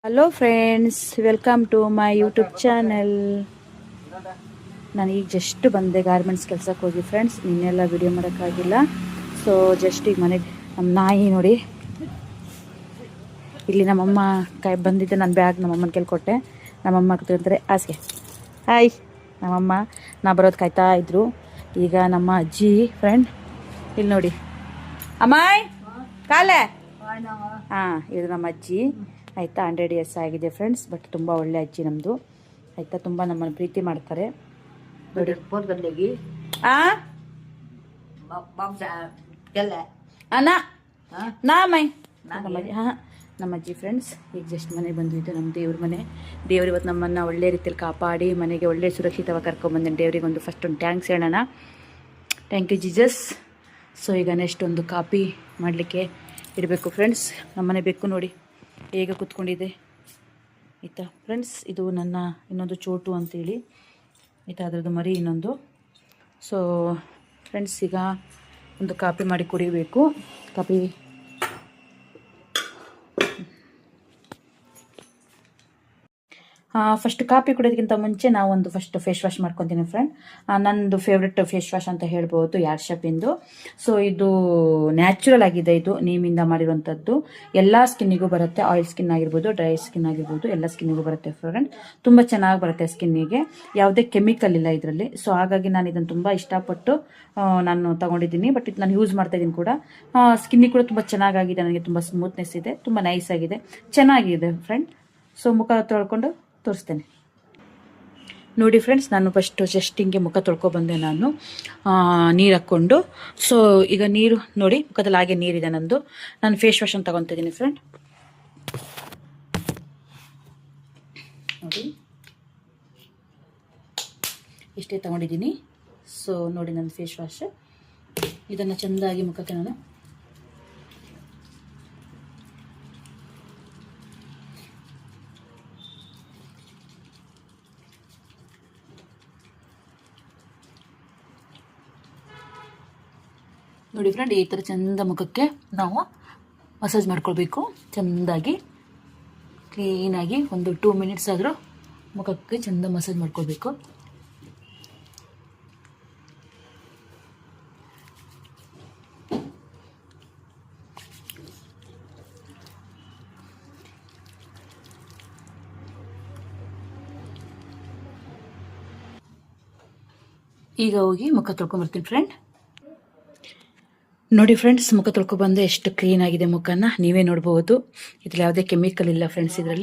Hello friends, welcome to my YouTube channel. ನಾನು ಈಗ just ಬಂದೆ ಗಾರ್ಮೆಂಟ್ಸ್ ಕೆಲಸಕ್ಕೆ ಹೋಗಿ ಫ್ರೆಂಡ್ಸ್. ನಿನ್ನೆಲ್ಲ ವಿಡಿಯೋ ಮಾಡೋಕ್ಕಾಗಿಲ್ಲ. ಸೊ ಜಸ್ಟ್ ಈಗ ಮನೆಗೆ ನಮ್ಮ ನಾಯಿ ನೋಡಿ, ಇಲ್ಲಿ ನಮ್ಮಮ್ಮ ಬಂದಿದ್ದೆ. ನನ್ನ ಬ್ಯಾಗ್ ನಮ್ಮಮ್ಮನ ಕೈಲಿ ಕೊಟ್ಟೆ. ನಮ್ಮಮ್ಮ ಕೂತ್ಕೊಂತಾರೆ ಹಾಸಿಗೆ. ಹಾಯ್ ನಮ್ಮಮ್ಮ ನಾ ಬರೋದು ಕಾಯ್ತಾ ಇದ್ರು. ಈಗ ನಮ್ಮ ಅಜ್ಜಿ ಫ್ರೆಂಡ್ ಇಲ್ಲಿ ನೋಡಿ, ಅಮ್ಮಾಯ್ ಕಾಲೆ. ಹಾಂ, ಇದು ನಮ್ಮ ಅಜ್ಜಿ ಆಯಿತಾ. 100 years ಆಗಿದೆ ಫ್ರೆಂಡ್ಸ್. ಬಟ್ ತುಂಬ ಒಳ್ಳೆ ಅಜ್ಜಿ ನಮ್ಮದು ಆಯಿತಾ. ತುಂಬ ನಮ್ಮನ್ನು ಪ್ರೀತಿ ಮಾಡ್ತಾರೆ ನೋಡಿ. ಹಾಂ, ನಮ್ಮ ಅಜ್ಜಿ ಫ್ರೆಂಡ್ಸ್. ಈಗ ಜಸ್ಟ್ ಮನೆಗೆ ಬಂದಿದ್ದು, ನಮ್ಮ ದೇವ್ರ ಮನೆ. ದೇವ್ರು ಇವತ್ತು ನಮ್ಮನ್ನು ಒಳ್ಳೆ ರೀತಿಯಲ್ಲಿ ಕಾಪಾಡಿ ಮನೆಗೆ ಒಳ್ಳೆ ಸುರಕ್ಷಿತವಾಗಿ ಕರ್ಕೊಂಡ್ಬಂದೇನೆ. ದೇವ್ರಿಗೆ ಒಂದು ಫಸ್ಟ್ ಒಂದು ಥ್ಯಾಂಕ್ಸ್ ಹೇಳೋಣ. Thank you Jesus. ಸೊ ಈಗ ನೆಕ್ಸ್ಟ್ ಒಂದು ಕಾಪಿ ಮಾಡಲಿಕ್ಕೆ ಇಡಬೇಕು ಫ್ರೆಂಡ್ಸ್. ನಮ್ಮನೆ ಬೇಕು ನೋಡಿ ಹೇಗೆ ಕೂತ್ಕೊಂಡಿದೆ ಆಯಿತಾ ಫ್ರೆಂಡ್ಸ್. ಇದು ನನ್ನ ಇನ್ನೊಂದು ಚೋಟು ಅಂತೇಳಿ ಆಯಿತಾ, ಅದರದ್ದು ಮರಿ ಇನ್ನೊಂದು. ಸೊ ಫ್ರೆಂಡ್ಸ್, ಈಗ ಒಂದು ಕಾಪಿ ಮಾಡಿ ಕುಡಿಬೇಕು. ಕಾಪಿ ಫಸ್ಟ್ ಕಾಪಿ ಕುಡಿಯೋದಕ್ಕಿಂತ ಮುಂಚೆ ನಾವು ಒಂದು ಫಸ್ಟ್ ಫೇಸ್ ವಾಶ್ ಮಾಡ್ಕೊತೀನಿ ಫ್ರೆಂಡ್. ನನ್ನದು ಫೇವ್ರೆಟ್ ಫೇಸ್ ವಾಶ್ ಅಂತ ಹೇಳ್ಬೋದು, ಯಾರ್ ಶಪಿಂದು. ಸೊ ಇದು ನ್ಯಾಚುರಲ್ ಆಗಿದೆ. ಇದು ನೀಮಿಂದ ಮಾಡಿರುವಂಥದ್ದು. ಎಲ್ಲ ಸ್ಕಿನ್ನಿಗೂ ಬರುತ್ತೆ. ಆಯಿಲ್ ಸ್ಕಿನ್ ಆಗಿರ್ಬೋದು, ಡ್ರೈ ಸ್ಕಿನ್ ಆಗಿರ್ಬೋದು, ಎಲ್ಲ ಸ್ಕಿನ್ನಿಗೂ ಬರುತ್ತೆ ಫ್ರೆಂಡ್. ತುಂಬ ಚೆನ್ನಾಗಿ ಬರುತ್ತೆ ಸ್ಕಿನ್ನಿಗೆ. ಯಾವುದೇ ಕೆಮಿಕಲ್ ಇಲ್ಲ ಇದರಲ್ಲಿ. ಸೊ ಹಾಗಾಗಿ ನಾನು ಇದನ್ನು ತುಂಬ ಇಷ್ಟಪಟ್ಟು ನಾನು ತಗೊಂಡಿದ್ದೀನಿ. ಬಟ್ ಇದು ನಾನು ಯೂಸ್ ಮಾಡ್ತಾ ಇದ್ದೀನಿ ಕೂಡ. ಸ್ಕಿನ್ನಿಗೆ ಕೂಡ ತುಂಬ ಚೆನ್ನಾಗಿದೆ. ನನಗೆ ತುಂಬ ಸ್ಮೂತ್ನೆಸ್ ಇದೆ, ತುಂಬ ನೈಸ್ ಆಗಿದೆ, ಚೆನ್ನಾಗಿದೆ ಫ್ರೆಂಡ್. ಸೊ ಮುಖ ತೊಳ್ಕೊಂಡು ತೋರಿಸ್ತೇನೆ ನೋಡಿ ಫ್ರೆಂಡ್ಸ್. ನಾನು ಫಸ್ಟ್ ಜಸ್ಟ್ ಹಿಂಗೆ ಮುಖ ತೊಳ್ಕೊಬಂದೆ ನಾನು, ನೀರು ಹಾಕ್ಕೊಂಡು. ಸೊ ಈಗ ನೀರು ನೋಡಿ, ಮುಖದಲ್ಲಿ ಹಾಗೆ ನೀರಿದೆ ನಂದು. ನಾನು ಫೇಸ್ ವಾಶ್ ಅಂತ ತಗೊತಿದ್ದೀನಿ ಫ್ರೆಂಡ್. ನೋಡಿ ಇಷ್ಟೇ ತಗೊಂಡಿದ್ದೀನಿ. ಸೊ ನೋಡಿ ನನ್ನ ಫೇಸ್ ವಾಶ್. ಇದನ್ನು ಚೆಂದಾಗಿ ಮುಖಕ್ಕೆ ನಾನು ನೋಡಿ ಫ್ರೆಂಡ್, ಈ ಥರ ಚೆಂದ ಮುಖಕ್ಕೆ ನಾವು ಮಸಾಜ್ ಮಾಡ್ಕೊಳ್ಬೇಕು. ಚೆಂದಾಗಿ ಕ್ಲೀನಾಗಿ ಒಂದು 2 minutes ಆದರೂ ಮುಖಕ್ಕೆ ಚೆಂದ ಮಸಾಜ್ ಮಾಡ್ಕೊಳ್ಬೇಕು. ಈಗ ಹೋಗಿ ಮುಖ ತೊಳ್ಕೊಂಬರ್ತೀನಿ ಫ್ರೆಂಡ್. ನೋಡಿ ಫ್ರೆಂಡ್ಸ್, ಮುಖ ತೊಳ್ಕೊಬಂದು ಎಷ್ಟು ಕ್ಲೀನ್ ಆಗಿದೆ ಮುಖನ ನೀವೇ ನೋಡ್ಬೋದು. ಇದ್ರಲ್ಲಿ ಯಾವುದೇ ಕೆಮಿಕಲ್ ಇಲ್ಲ ಫ್ರೆಂಡ್ಸ್ ಇದರಲ್ಲಿ.